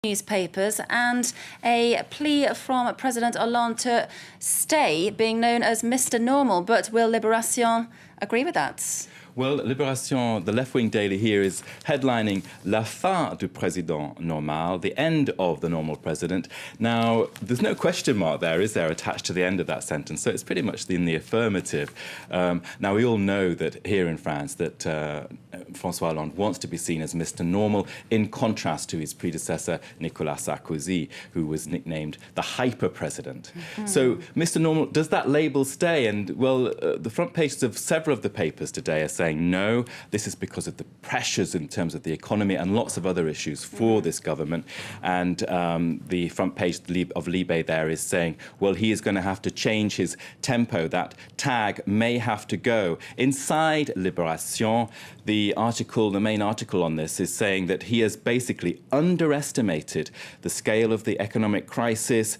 newspapers and a plea from President Hollande to stay being known as Mr. Normal. But will Libération agree with that? Well, Libération, the left-wing daily here, is headlining La fin du président normal, the end of the normal president. Now, there's no question mark there, is there, attached to the end of that sentence? So it's pretty much in the affirmative. Now, we all know that here in France that François Hollande wants to be seen as Mr. Normal, in contrast to his predecessor, Nicolas Sarkozy, who was nicknamed the hyper-president. So, Mr. Normal, does that label stay? And, well, the front pages of several of the papers today are saying no, this is because of the pressures in terms of the economy and lots of other issues for this government. And the front page of Libé there is saying, well, he is going to have to change his tempo. That tag may have to go. Inside Libération, the main article on this is saying that he has basically underestimated the scale of the economic crisis.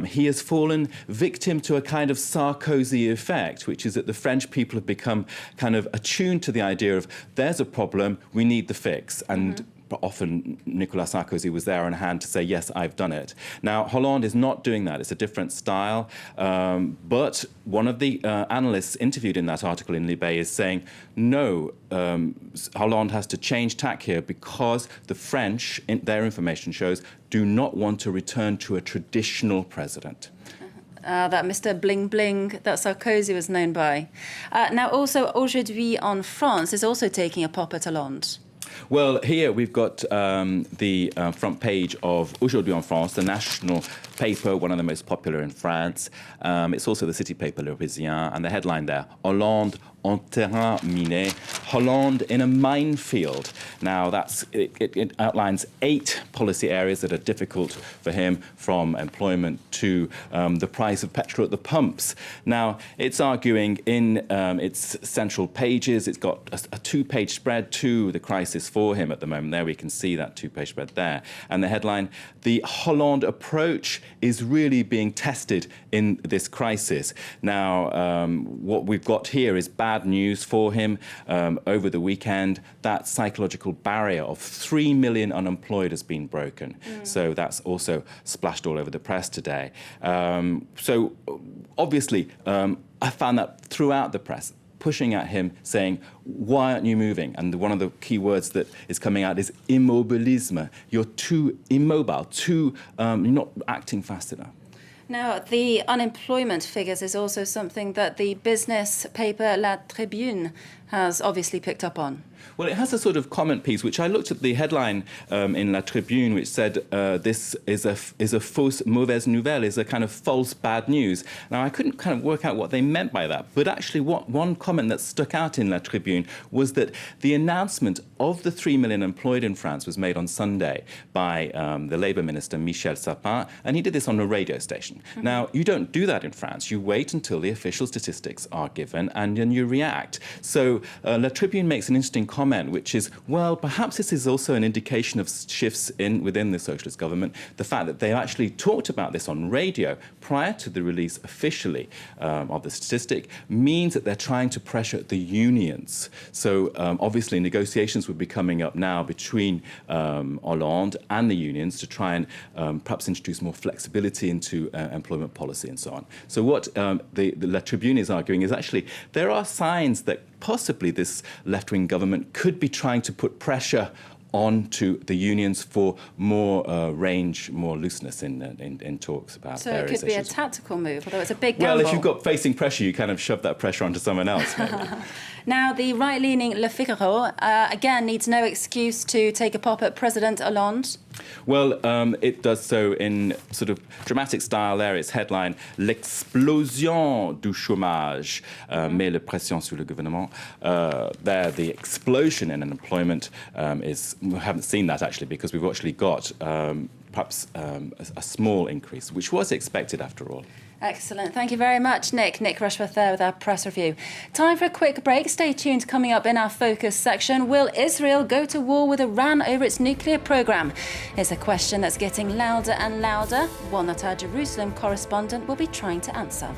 He has fallen victim to a kind of Sarkozy effect, which is that the French people have become kind of attuned to the idea of there's a problem, we need the fix. And often Nicolas Sarkozy was there on hand to say, yes, I've done it. Now, Hollande is not doing that. It's a different style. But one of the analysts interviewed in that article in Libé is saying, no, Hollande has to change tack here because the French, their information shows, do not want to return to a traditional president. That Mr. Bling Bling that Sarkozy was known by. Now, also, Aujourd'hui en France is also taking a pop at Hollande. Well, here we've got the front page of Aujourd'hui en France, the national paper, one of the most popular in France. It's also the city paper, Le Parisien, and the headline there, Hollande en terrain miné, Hollande in a minefield. Now, it outlines 8 policy areas that are difficult for him, from employment to the price of petrol at the pumps. Now, it's arguing in its central pages, it's got a 2-page spread to the crisis for him at the moment. There we can see that 2-page spread there. And the headline, the Hollande approach is really being tested in this crisis. Now, what we've got here is bad news for him. Over the weekend, that psychological barrier of 3 million unemployed has been broken. So that's also splashed all over the press today. So obviously, I found that throughout the press, pushing at him, saying, why aren't you moving? And one of the key words that is coming out is immobilisme. You're too immobile, you're not acting fast enough. Now, the unemployment figures is also something that the business paper La Tribune has obviously picked up on. Well, it has a sort of comment piece, which I looked at the headline in La Tribune, which said this is a fausse mauvaise nouvelle, is a kind of false bad news. Now, I couldn't kind of work out what they meant by that, but actually one comment that stuck out in La Tribune was that the announcement of the 3 million employed in France was made on Sunday by the Labour Minister, Michel Sapin, and he did this on a radio station. Now, you don't do that in France. You wait until the official statistics are given and then you react. So La Tribune makes an interesting comment, which is, well, perhaps this is also an indication of shifts within the socialist government. The fact that they actually talked about this on radio prior to the release officially of the statistic means that they're trying to pressure the unions. So obviously negotiations would be coming up now between Hollande and the unions to try and perhaps introduce more flexibility into employment policy and so on. So what the La Tribune is arguing is actually there are signs that possibly this left-wing government could be trying to put pressure onto the unions for more range, more looseness in talks about so various issues. So it could be a tactical move, although it's a big gamble. Well, if you've got facing pressure, you kind of shove that pressure onto someone else, maybe. Now, the right-leaning Le Figaro, again, needs no excuse to take a pop at President Hollande. Well, it does so in sort of dramatic style there. Its headline, L'explosion du chômage, met la pression sur le gouvernement. There, the explosion in unemployment is, we haven't seen that actually because we've actually got perhaps a small increase, which was expected after all. Excellent. Thank you very much, Nick. Nick Rushworth there with our press review. Time for a quick break. Stay tuned. Coming up in our focus section, will Israel go to war with Iran over its nuclear program? It's a question that's getting louder and louder, one that our Jerusalem correspondent will be trying to answer.